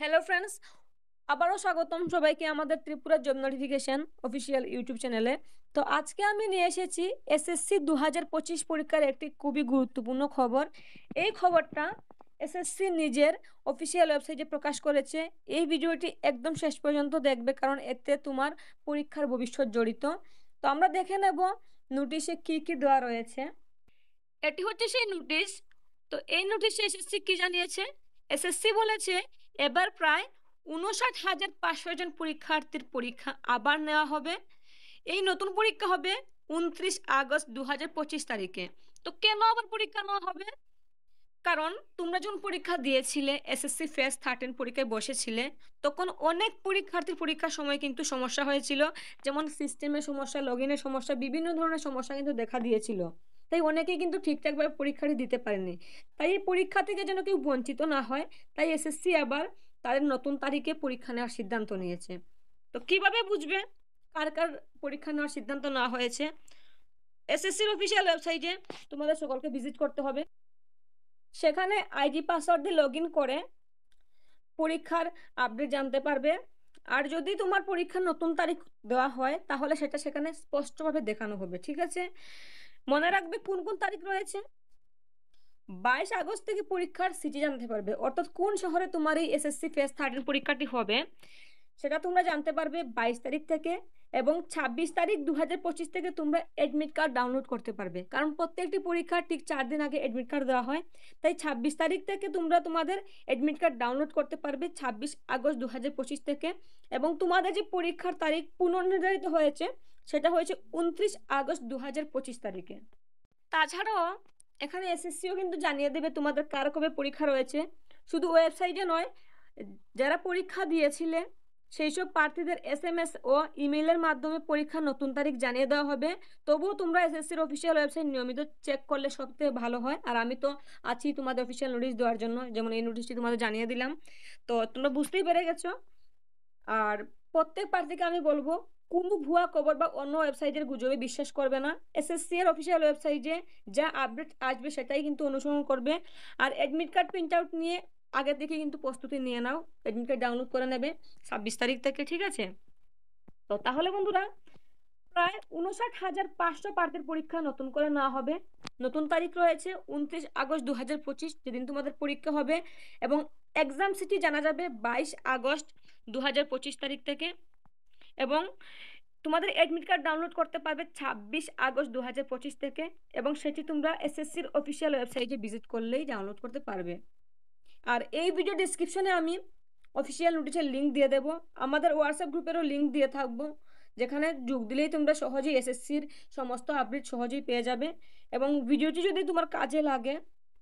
Hello friends, আবারও স্বাগতম সবাইকে আমাদের Tripura job notification official YouTube চ্যানেলে। তো আজকে আমি নিয়ে এসেছি এসএসসি 2025 পরীক্ষার একটি খুবই গুরুত্বপূর্ণ খবর। এই খবরটা এসএসসি নিজের অফিসিয়াল ওয়েবসাইটে প্রকাশ করেছে। এই ভিডিওটি একদম শেষ পর্যন্ত দেখবে, কারণ এতে তোমার পরীক্ষার ভবিষ্যৎ জড়িত। তো আমরা দেখে নেব নোটিশে কি কি দেওয়া রয়েছে। এটি হচ্ছে সেই নোটিশ। তো এই নোটিশে এসএসসি কি জানিয়েছে? এসএসসি বলেছে এবার প্রায় 59,500 জন পরীক্ষার্থীর পরীক্ষা আবার নেওয়া হবে। এই নতুন পরীক্ষা হবে 29 আগস্ট 2025 তারিখে। তো কেন আবার পরীক্ষা নেওয়া হবে? কারণ তোমরা যখন পরীক্ষা দিয়েছিলে, এসএসসি ফেজ 13 পরীক্ষায় বসেছিলে, তখন অনেক পরীক্ষার্থীর পরীক্ষার সময় কিন্তু সমস্যা হয়েছিল। যেমন সিস্টেমের সমস্যা, লগ ইনের সমস্যা, বিভিন্ন ধরনের সমস্যা কিন্তু দেখা দিয়েছিল। তাই অনেকেই কিন্তু ঠিকঠাকভাবে পরীক্ষাটি দিতে পারেনি। তাই এই পরীক্ষা থেকে যেন কেউ বঞ্চিত না হয়, তাই এসএসসি আবার তাদের নতুন তারিখে পরীক্ষা নেওয়ার সিদ্ধান্ত নিয়েছে। তো কিভাবে বুঝবে কার কার পরীক্ষা নেওয়ার সিদ্ধান্ত নেওয়া হয়েছে? এসএসসির অফিসিয়াল ওয়েবসাইটে তোমাদের সকলকে ভিজিট করতে হবে। সেখানে আইডি পাসওয়ার্ড দিয়ে লগ ইন করে পরীক্ষার আপডেট জানতে পারবে। আর যদি তোমার পরীক্ষার নতুন তারিখ দেওয়া হয়, তাহলে সেটা সেখানে স্পষ্টভাবে দেখানো হবে। ঠিক আছে, মনে রাখবে কোন কোন তারিখ রয়েছে। 22 আগস্ট থেকে পরীক্ষার সিটি জানতে পারবে, অর্থাৎ কোন শহরে তোমার এই এসএসসি ফেজ 13 পরীক্ষাটি হবে সেটা তোমরা জানতে পারবে 22 তারিখ থেকে। এবং 26 তারিখ 2025 থেকে তোমরা অ্যাডমিট কার্ড ডাউনলোড করতে পারবে, কারণ প্রত্যেকটি পরীক্ষার ঠিক 4 দিন আগে অ্যাডমিট কার্ড দেওয়া হয়। তাই 26 তারিখ থেকে তোমরা তোমাদের অ্যাডমিট কার্ড ডাউনলোড করতে পারবে 26 আগস্ট 2025 থেকে। এবং তোমাদের যে পরীক্ষার তারিখ পুনর্নির্ধারিত হয়েছে, সেটা হয়েছে 29 আগস্ট 2025 তারিখে। তাছাড়াও এখানে এসএসসিও কিন্তু জানিয়ে দেবে তোমাদের কার কবে পরীক্ষা রয়েছে। শুধু ওয়েবসাইটে নয়, যারা পরীক্ষা দিয়েছিলে সেই সব প্রার্থীদের এসএমএস ও ইমেইলের মাধ্যমে পরীক্ষার নতুন তারিখ জানিয়ে দেওয়া হবে। তবুও তোমরা এসএসসির অফিসিয়াল ওয়েবসাইট নিয়মিত চেক করলে সবথেকে ভালো হয়। আর আমি তো আছি তোমাদের অফিসিয়াল নোটিশ দেওয়ার জন্য, যেমন এই নোটিশটি তোমাদের জানিয়ে দিলাম। তো তোমরা বুঝতেই পেরে গেছো। আর প্রত্যেক প্রার্থীকে আমি বলবো, কোনো ভুয়া খবর বা অন্য ওয়েবসাইটের গুজবে বিশ্বাস করবে না। এসএসসি এর অফিসিয়াল ওয়েবসাইটে যা আপডেট আসবে সেটাই কিন্তু অনুসরণ করবে। আর অ্যাডমিট কার্ড প্রিন্ট আউট নিয়ে আগে থেকে কিন্তু প্রস্তুতি নিয়ে নাও, অ্যাডমিট কার্ড ডাউনলোড করে নেবে 26 তারিখ থেকে। ঠিক আছে, তো তাহলে বন্ধুরা, প্রায় 59,500 প্রার্থীর পরীক্ষা নতুন করে নেওয়া হবে। নতুন তারিখ রয়েছে 29 আগস্ট 2025, যেদিন তোমাদের পরীক্ষা হবে। এবং এক্সাম সিটি জানা যাবে 22 আগস্ট 2025 তারিখ থেকে। এবং তোমাদের অ্যাডমিট কার্ড ডাউনলোড করতে পারবে 26 আগস্ট 2025 থেকে। এবং সেটি তোমরা এসএসসির অফিসিয়াল ওয়েবসাইটে ভিজিট করলেই ডাউনলোড করতে পারবে। আর এই ভিডিও ডিসক্রিপশনে আমি অফিসিয়াল নোটিশের লিঙ্ক দিয়ে দেব। আমাদের হোয়াটসঅ্যাপ গ্রুপেরও লিঙ্ক দিয়ে থাকবো, যেখানে যোগ দিলেই তোমরা সহজেই এসএসসির সমস্ত আপডেট সহজেই পেয়ে যাবে। এবং ভিডিওটি যদি তোমার কাজে লাগে,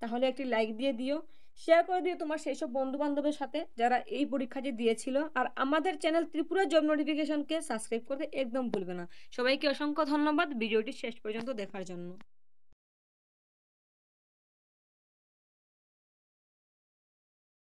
তাহলে একটি লাইক দিয়ে দিও, শেয়ার করে দিও তোমার সেই সব বন্ধু বান্ধবের সাথে যারা এই পরীক্ষাটি দিয়েছিল। আর আমাদের চ্যানেল ত্রিপুরা জব নোটিফিকেশনকে সাবস্ক্রাইব করতে একদম ভুলবে না। সবাইকে অসংখ্য ধন্যবাদ ভিডিওটি শেষ পর্যন্ত দেখার জন্য।